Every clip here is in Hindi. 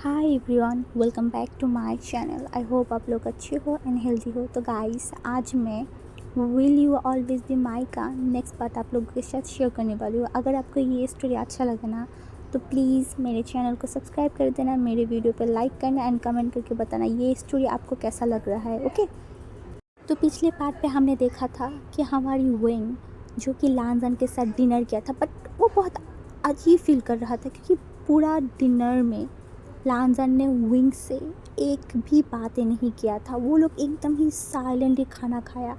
Hi everyone, welcome back to my channel. I hope आप लोग अच्छे हो एंड हेल्दी हो। तो गाइस, आज मैं will you always be my का नेक्स्ट पार्ट आप लोगों के साथ शेयर करने वाली हूँ। अगर आपको ये स्टोरी अच्छा लगे ना तो प्लीज़ मेरे चैनल को सब्सक्राइब कर देना, मेरे वीडियो पर लाइक करना एंड कमेंट करके बताना ये स्टोरी आपको कैसा लग रहा है। ओके, तो पिछले पार्ट पे हमने देखा था कि हमारी विंग जो कि लांजन के साथ डिनर किया था, बट वो बहुत अजीब फील कर रहा था क्योंकि पूरा डिनर में लांजन ने विंग से एक भी बातें नहीं किया था। वो लोग एकदम ही साइलेंटली खाना खाया।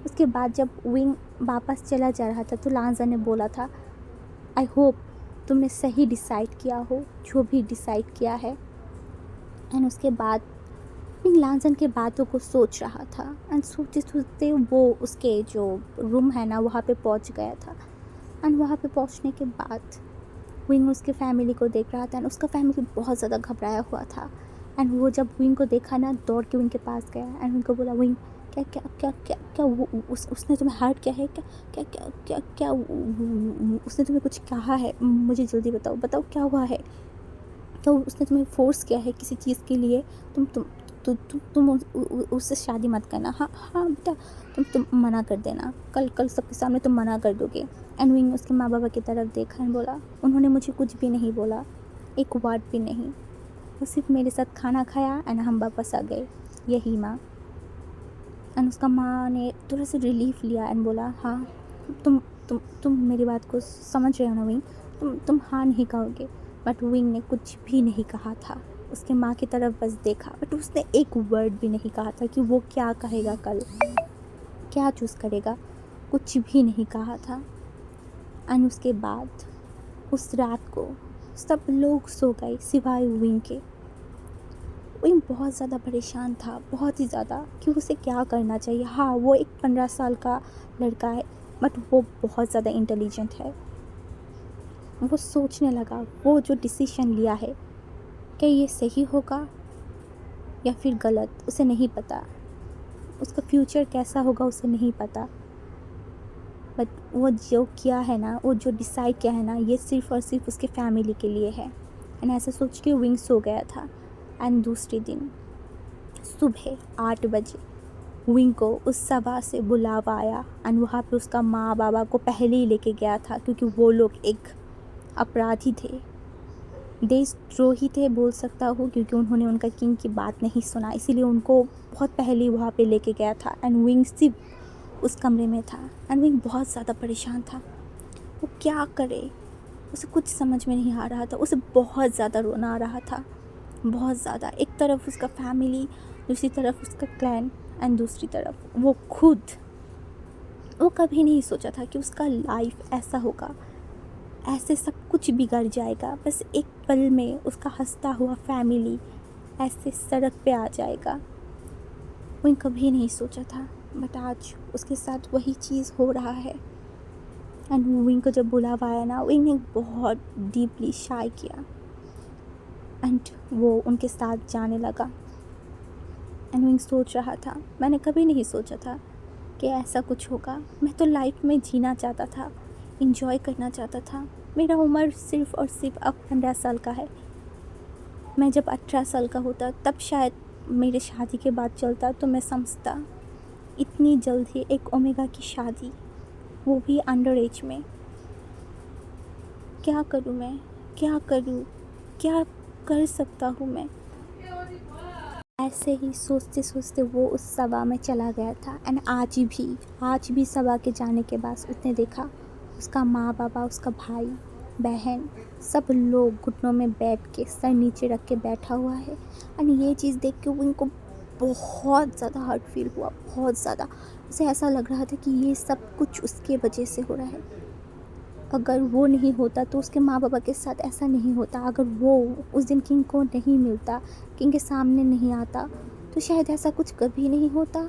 उसके बाद जब विंग वापस चला जा रहा था तो लांजन ने बोला था, आई होप तुमने सही डिसाइड किया हो जो भी डिसाइड किया है। एंड उसके बाद विंग लांजन के बातों को सोच रहा था एंड सोचते सोचते वो उसके जो रूम है ना वहाँ पे पहुँच गया था। एंड वहाँ पे पहुँचने के बाद विंग उसके फैमिली को देख रहा था एंड उसका फैमिली बहुत ज़्यादा घबराया हुआ था। एंड वो जब विंग को देखा ना दौड़ के विंग के पास गया एंड विंग को बोला, विंग क्या क्या क्या क्या क्या उसने तुम्हें हर्ट किया है क्या क्या क्या क्या क्या उसने तुम्हें कुछ कहा है? मुझे जल्दी बताओ बताओ क्या हुआ है? तो उसने तुम्हें फोर्स किया है किसी चीज़ के लिए? तुम उससे शादी मत करना। हाँ हाँ बेटा, तुम मना कर देना, कल कल सबके सामने तुम मना कर दोगे। एंड विंग उसके माँ बाबा की तरफ देखा एंड बोला, उन्होंने मुझे कुछ भी नहीं बोला, एक वर्ड भी नहीं। वो सिर्फ मेरे साथ खाना खाया एंड हम वापस आ गए, यही माँ। एंड उसका माँ ने थोड़ा सा रिलीफ लिया एंड बोला, हाँ तुम मेरी बात को समझ रहे हो ना विंग, तुम हाँ नहीं कहोगे। बट विंग ने कुछ भी नहीं कहा था, उसके माँ की तरफ बस देखा, बट उसने एक वर्ड भी नहीं कहा था कि वो क्या कहेगा, कल क्या चूज़ करेगा, कुछ भी नहीं कहा था। एंड उसके बाद उस रात को सब लोग सो गए सिवाय विंग के। विंग बहुत ज़्यादा परेशान था, बहुत ही ज़्यादा, कि उसे क्या करना चाहिए। हाँ, वो एक 15 साल का लड़का है बट वो बहुत ज़्यादा इंटेलिजेंट है। वो सोचने लगा वो जो डिसीजन लिया है क्या ये सही होगा या फिर गलत, उसे नहीं पता। उसका फ्यूचर कैसा होगा उसे नहीं पता, बट वो जो किया है ना, वो जो डिसाइड किया है ना, ये सिर्फ़ और सिर्फ उसके फैमिली के लिए है। एंड ऐसा सोच के विंग सो गया था। एंड दूसरे दिन सुबह 8 बजे विंग को उस सभा से बुलावा आया एंड वहाँ पे उसका माँ बाबा को पहले ही लेके गया था क्योंकि वो लोग एक अपराधी थे, देशद्रोही थे बोल सकता हूँ, क्योंकि उन्होंने उनका किंग की बात नहीं सुना, इसीलिए उनको बहुत पहले वहाँ पे लेके गया था। एंड विंग सिर्फ उस कमरे में था एंड विंग बहुत ज़्यादा परेशान था, वो क्या करे, उसे कुछ समझ में नहीं आ रहा था। उसे बहुत ज़्यादा रोना आ रहा था, बहुत ज़्यादा। एक तरफ उसका फैमिली, दूसरी तरफ उसका क्लैन एंड दूसरी तरफ वो खुद। वो कभी नहीं सोचा था कि उसका लाइफ ऐसा होगा, ऐसे सब कुछ बिगड़ जाएगा, बस एक पल में उसका हंसता हुआ फैमिली ऐसे सड़क पे आ जाएगा। वो कभी नहीं सोचा था, बट आज उसके साथ वही चीज़ हो रहा है। एंड विंग को जब बुलावा आया ना, विंग ने बहुत डीपली शाय किया एंड वो उनके साथ जाने लगा। एंड विंग सोच रहा था, मैंने कभी नहीं सोचा था कि ऐसा कुछ होगा। मैं तो लाइफ में जीना चाहता था, इंजॉय करना चाहता था। मेरा उम्र सिर्फ़ और सिर्फ अब 15 साल का है। मैं जब 18 साल का होता तब शायद मेरे शादी के बाद चलता तो मैं समझता, इतनी जल्द ही एक ओमेगा की शादी, वो भी अंडर एज में। क्या करूँ मैं, क्या करूँ, क्या कर सकता हूँ मैं? ऐसे ही सोचते सोचते वो उस सभा में चला गया था। एंड आज भी सभा के जाने के बाद उसने देखा उसका माँ बाबा, उसका भाई बहन, सब लोग घुटनों में बैठ के सर नीचे रख के बैठा हुआ है। एंड ये चीज़ देख के वो इनको बहुत ज़्यादा हर्ट फील हुआ, बहुत ज़्यादा। उसे ऐसा लग रहा था कि ये सब कुछ उसके वजह से हो रहा है। अगर वो नहीं होता तो उसके माँ बाबा के साथ ऐसा नहीं होता। अगर वो उस दिन किंग को नहीं मिलता, किंग के सामने नहीं आता, तो शायद ऐसा कुछ कभी नहीं होता।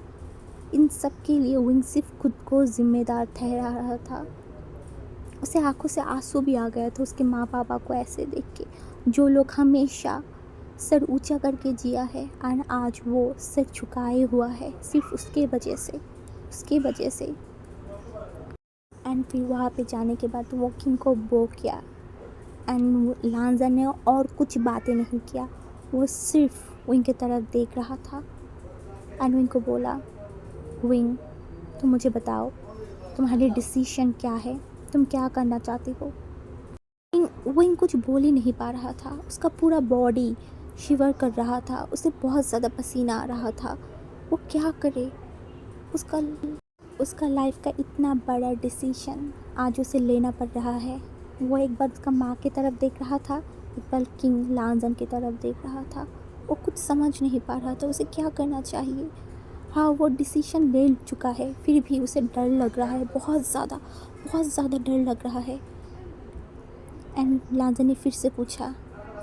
इन सब के लिए विंग सिर्फ खुद को ज़िम्मेदार ठहरा रहा था। उसे आंखों से आंसू भी आ गया था उसके माँ बाबा को ऐसे देख के, जो लोग हमेशा सर ऊंचा करके जिया है और आज वो सर झुकाए हुआ है सिर्फ उसके वजह से, उसके वजह से। एंड फिर वहाँ पे जाने के बाद वो किंग को बो किया एंड लांजा ने और कुछ बातें नहीं किया, वो सिर्फ विंग की तरफ देख रहा था एंड विंग को बोला, विंग तुम मुझे बताओ तुम्हारी डिसीजन क्या है, तुम क्या करना चाहती हो। विंग कुछ बोल ही नहीं पा रहा था, उसका पूरा बॉडी शिवर कर रहा था, उसे बहुत ज़्यादा पसीना आ रहा था। वो क्या करे, उसका उसका लाइफ का इतना बड़ा डिसीजन आज उसे लेना पड़ रहा है। वो एक बार उसका माँ की तरफ देख रहा था, एक बार किंग लांजन की तरफ देख रहा था। वो कुछ समझ नहीं पा रहा था उसे क्या करना चाहिए। हाँ, वो डिसीजन ले चुका है, फिर भी उसे डर लग रहा है, बहुत ज़्यादा डर लग रहा है। एंड लांजन ने फिर से पूछा,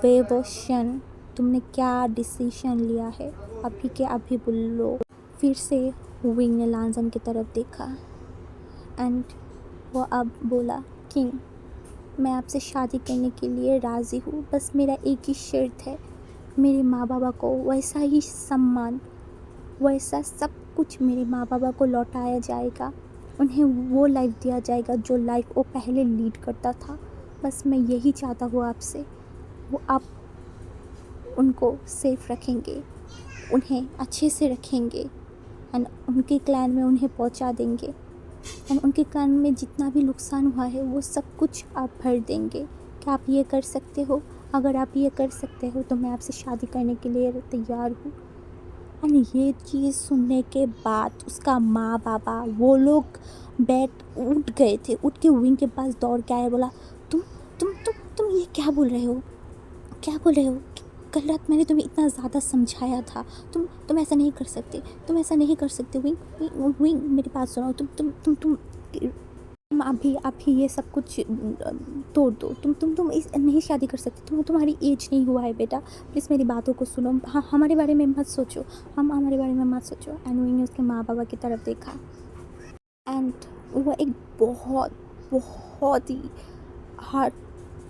वे वोशन तुमने क्या डिसीजन लिया है, अभी के अभी बोलो। फिर से विंग ने लांजन की तरफ देखा एंड वो अब बोला, किंग मैं आपसे शादी करने के लिए राज़ी हूँ, बस मेरा एक ही शर्त है, मेरे माँ बाबा को वैसा ही सम्मान, वैसा सब कुछ मेरे माँ बाबा को लौटाया जाएगा, उन्हें वो लाइफ दिया जाएगा जो लाइफ वो पहले लीड करता था। बस मैं यही चाहता हूँ आपसे, वो आप उनको सेफ रखेंगे, उन्हें अच्छे से रखेंगे एंड उनके क्लैन में उन्हें पहुँचा देंगे एंड उनके क्लैन में जितना भी नुकसान हुआ है वो सब कुछ आप भर देंगे। क्या आप ये कर सकते हो? अगर आप ये कर सकते हो तो मैं आपसे शादी करने के लिए तैयार हूँ। एंड ये चीज़ सुनने के बाद उसका माँ बाबा वो लोग उठ गए थे, उठ के विंग के पास दौड़ के आए, बोला, तुम ये क्या बोल रहे हो, क्या बोल रहे हो? कल रात मैंने तुम्हें इतना ज़्यादा समझाया था, तुम ऐसा नहीं कर सकते, तुम ऐसा नहीं कर सकते। विंग मेरी बात सुनो, तुम अभी ये सब कुछ तोड़ दो, तुम इस नहीं शादी कर सकते, तुम्हारी एज नहीं हुआ है बेटा, प्लीज़ मेरी बातों को सुनो, हमारे बारे में मत सोचो, हमारे बारे में मत सोचो। एंड विंग ने उसके माँ बाबा की तरफ देखा एंड वो एक बहुत ही हार्ट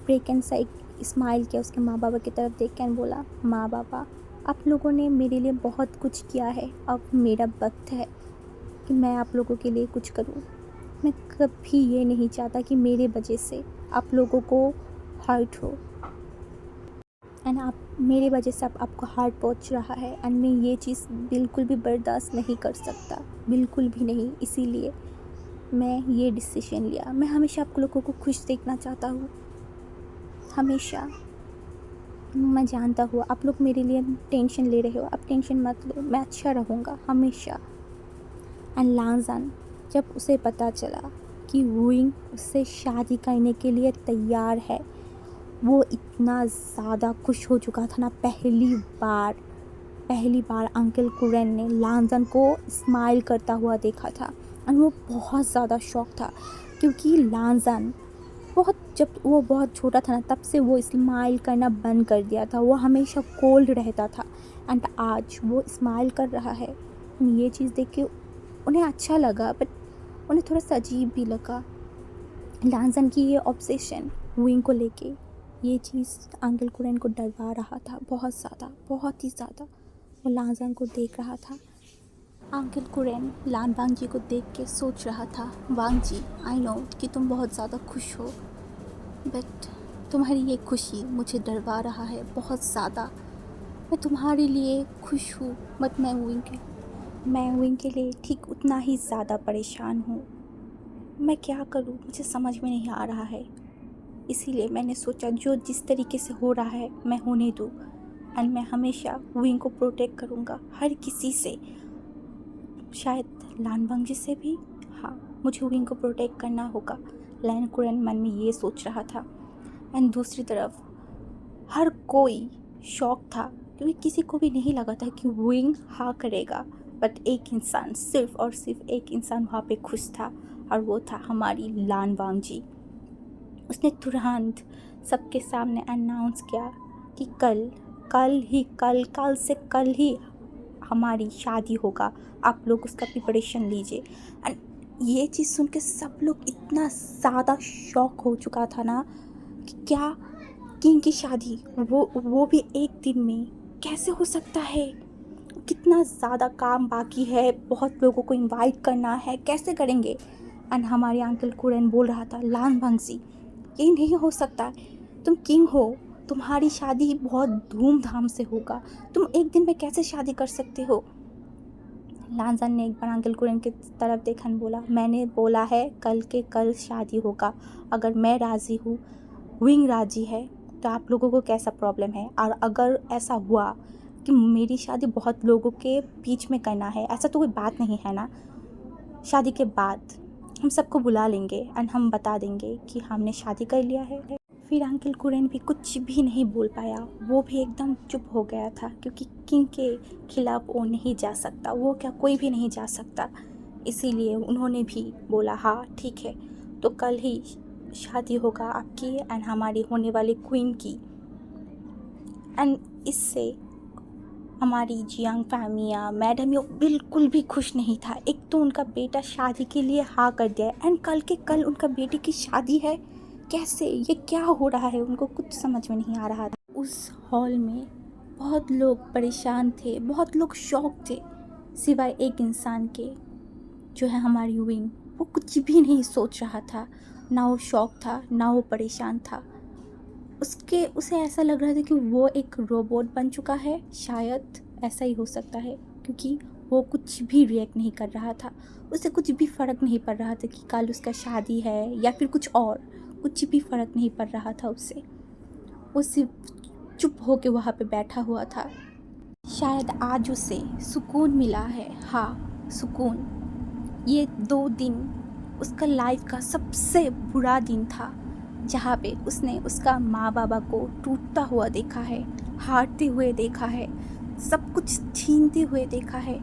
ब्रेक एंड सा स्माइल किया उसके माँ बाबा की तरफ देख के एंड बोला, माँ बाबा आप लोगों ने मेरे लिए बहुत कुछ किया है, अब मेरा वक्त है कि मैं आप लोगों के लिए कुछ करूँ। मैं कभी ये नहीं चाहता कि मेरे वजह से आप लोगों को हर्ट हो एंड आप मेरे वजह से आपको हार्ट पहुंच रहा है एंड मैं ये चीज़ बिल्कुल भी बर्दाश्त नहीं कर सकता, बिल्कुल भी नहीं। इसीलिए मैं ये डिसीजन लिया। मैं हमेशा आप लोगों को खुश देखना चाहता हूँ, हमेशा। मैं जानता हूँ आप लोग मेरे लिए टेंशन ले रहे हो, आप टेंशन मत लो, मैं अच्छा रहूँगा हमेशा। एंड लांजन जब उसे पता चला कि विंग उससे शादी करने के लिए तैयार है, वो इतना ज़्यादा खुश हो चुका था ना। पहली बार अंकल कुरेन ने लांजन को स्माइल करता हुआ देखा था और वो बहुत ज़्यादा शॉक था, क्योंकि लांजन जब वो बहुत छोटा था ना, तब से वो स्माइल करना बंद कर दिया था, वो हमेशा कोल्ड रहता था एंड आज वो स्माइल कर रहा है। ये चीज़ देख के उन्हें अच्छा लगा, बट उन्हें थोड़ा सा अजीब भी लगा। लांजन की ये ऑब्सेशन विंग को लेके, ये चीज़ अंकल कुरेन को डरवा रहा था बहुत ही ज़्यादा। वो लांजन को देख रहा था। अंकल कुरेन लान वांग जी को देख के सोच रहा था, वांग जी आई नो कि तुम बहुत ज़्यादा खुश हो, बट तुम्हारी ये खुशी मुझे डरवा रहा है बहुत ज़्यादा। मैं तुम्हारे लिए खुश हूँ, बट मैं विंग के लिए ठीक उतना ही ज़्यादा परेशान हूँ। मैं क्या करूँ, मुझे समझ में नहीं आ रहा है। इसीलिए मैंने सोचा जो जिस तरीके से हो रहा है मैं होने दूँ एंड मैं हमेशा विंग को प्रोटेक्ट करूँगा हर किसी से, शायद लान वांग जी से भी। हाँ, मुझे विंग को प्रोटेक्ट करना होगा। लैन कुरेन मन में ये सोच रहा था एंड दूसरी तरफ हर कोई शॉक था, क्योंकि किसी को भी नहीं लगा था कि विंग हाँ करेगा। बट एक इंसान, सिर्फ और सिर्फ एक इंसान वहाँ पे खुश था और वो था हमारी लान वांग जी। उसने तुरंत सबके सामने अनाउंस किया कि कल से कल ही हमारी शादी होगा, आप लोग उसका प्रिपरेशन लीजिए। एंड ये चीज़ सुन के सब लोग इतना ज़्यादा शॉक हो चुका था ना कि क्या किंग की शादी वो भी एक दिन में कैसे हो सकता है, कितना ज़्यादा काम बाकी है, बहुत लोगों को इनवाइट करना है, कैसे करेंगे। एंड हमारे अंकल कुरेन बोल रहा था, लान वांग जी ये नहीं हो सकता, तुम किंग हो, तुम्हारी शादी बहुत धूमधाम से होगा, तुम एक दिन में कैसे शादी कर सकते हो। लांजन ने एक बार अंकल कुरन की तरफ देखा और बोला, मैंने बोला है कल के कल शादी होगा। अगर मैं राज़ी हूँ, विंग राज़ी है, तो आप लोगों को कैसा प्रॉब्लम है। और अगर ऐसा हुआ कि मेरी शादी बहुत लोगों के बीच में करना है, ऐसा तो कोई बात नहीं है ना। शादी के बाद हम सबको बुला लेंगे एंड हम बता देंगे कि हमने शादी कर लिया है। फिर अंकल कुरन भी कुछ भी नहीं बोल पाया, वो भी एकदम चुप हो गया था, क्योंकि किंग के खिलाफ वो नहीं जा सकता, वो क्या कोई भी नहीं जा सकता। इसीलिए उन्होंने भी बोला, हाँ ठीक है, तो कल ही शादी होगा आपकी एंड हमारी होने वाली क्वीन की। एंड इससे हमारी जियांग फैमिली या मैडम यो बिल्कुल भी खुश नहीं था। एक तो उनका बेटा शादी के लिए हाँ कर दिया एंड कल के कल उनका बेटे की शादी है। कैसे, ये क्या हो रहा है, उनको कुछ समझ में नहीं आ रहा था। उस हॉल में बहुत लोग परेशान थे, बहुत लोग शॉक थे, सिवाय एक इंसान के, जो है हमारी विंग। वो कुछ भी नहीं सोच रहा था, ना वो शॉक था ना वो परेशान था। उसे ऐसा लग रहा था कि वो एक रोबोट बन चुका है। शायद ऐसा ही हो सकता है, क्योंकि वो कुछ भी रिएक्ट नहीं कर रहा था। उसे कुछ भी फ़र्क नहीं पड़ रहा था कि कल उसका शादी है या फिर कुछ और, कुछ भी फ़र्क नहीं पड़ रहा था उससे। वो सिर्फ चुप होके वहाँ पे बैठा हुआ था। शायद आज उसे सुकून मिला है। हाँ, सुकून। ये 2 दिन उसका लाइफ का सबसे बुरा दिन था, जहाँ पे उसने उसका माँ बाबा को टूटता हुआ देखा है, हारते हुए देखा है, सब कुछ छीनते हुए देखा है।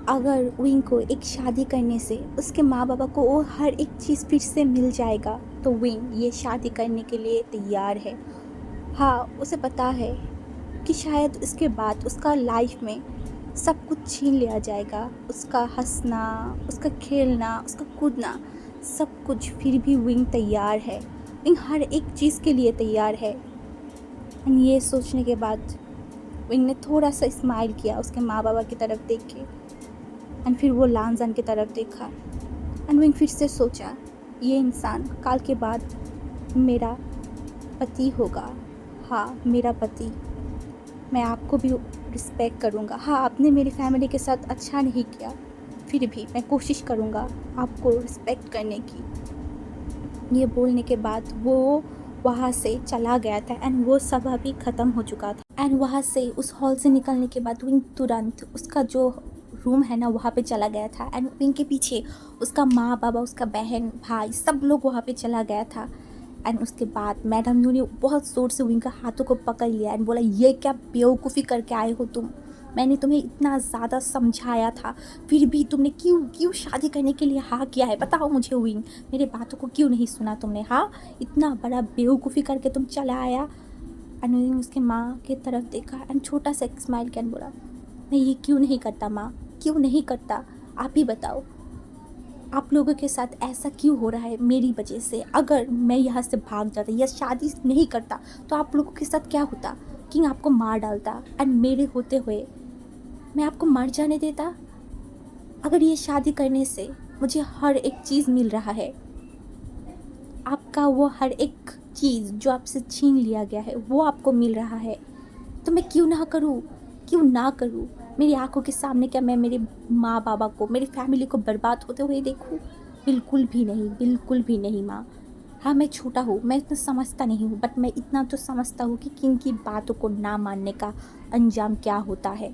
अगर विंग को एक शादी करने से उसके माँ बाबा को वो हर एक चीज़ फिर से मिल जाएगा, तो विंग ये शादी करने के लिए तैयार है। हाँ, उसे पता है कि शायद इसके बाद उसका लाइफ में सब कुछ छीन लिया जाएगा, उसका हंसना, उसका खेलना, उसका कूदना, सब कुछ। फिर भी विंग तैयार है, विंग हर एक चीज़ के लिए तैयार है। एंड ये सोचने के बाद विंग ने थोड़ा सा स्माइल किया उसके माँ बाबा की तरफ देख के, एंड फिर वो लांजन की तरफ देखा। एंड विंग फिर से सोचा, ये इंसान कल के बाद मेरा पति होगा। हाँ, मेरा पति। मैं आपको भी रिस्पेक्ट करूँगा। हाँ, आपने मेरी फैमिली के साथ अच्छा नहीं किया, फिर भी मैं कोशिश करूँगा आपको रिस्पेक्ट करने की। ये बोलने के बाद वो वहाँ से चला गया था एंड वो सभा भी ख़त्म हो चुका था। एंड वहाँ से, उस हॉल से निकलने के बाद विंग तुरंत उसका जो रूम है ना, वहाँ पे चला गया था। एंड विंग के पीछे उसका माँ बाबा, उसका बहन भाई, सब लोग वहाँ पे चला गया था। एंड उसके बाद मैडम यू ने बहुत ज़ोर से विंग का हाथों को पकड़ लिया एंड बोला, ये क्या बेवकूफ़ी करके आए हो तुम। मैंने तुम्हें इतना ज़्यादा समझाया था, फिर भी तुमने क्यों शादी करने के लिए हाँ किया है, बताओ मुझे विंग। मेरे बातों को क्यों नहीं सुना तुमने। हाँ, इतना बड़ा बेवकूफ़ी करके तुम चला आया। एंड विंग उसके माँ की तरफ देखा एंड छोटा सा एक स्माइल किया एंड बोला, मैं ये क्यों नहीं करता माँ, क्यों नहीं करता, आप ही बताओ। आप लोगों के साथ ऐसा क्यों हो रहा है मेरी वजह से। अगर मैं यहाँ से भाग जाता या शादी नहीं करता, तो आप लोगों के साथ क्या होता। किंग आपको मार डालता एंड मेरे होते हुए मैं आपको मर जाने देता। अगर ये शादी करने से मुझे हर एक चीज़ मिल रहा है, आपका वो हर एक चीज़ जो आपसे छीन लिया गया है वो आपको मिल रहा है, तो मैं क्यों ना करूँ, क्यों ना करूँ। मेरी आंखों के सामने क्या मैं मेरे माँ बाबा को, मेरी फैमिली को बर्बाद होते हुए देखूँ। बिल्कुल भी नहीं, बिल्कुल भी नहीं माँ। हाँ, मैं छोटा हूँ, मैं इतना समझता नहीं हूँ, बट मैं इतना तो समझता हूँ कि किंग की बातों को ना मानने का अंजाम क्या होता है।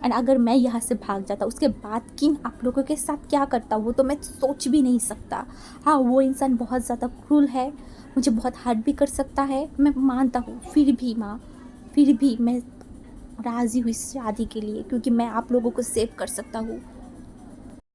एंड अगर मैं यहाँ से भाग जाता, उसके बाद किंग आप लोगों के साथ क्या करता, वो तो मैं सोच भी नहीं सकता। हाँ, वो इंसान बहुत ज़्यादा क्रूल है, मुझे बहुत हर्ट भी कर सकता है, मैं मानता हूँ। फिर भी माँ, फिर भी मैं राज़ी हुई इस शादी के लिए, क्योंकि मैं आप लोगों को सेव कर सकता हूँ।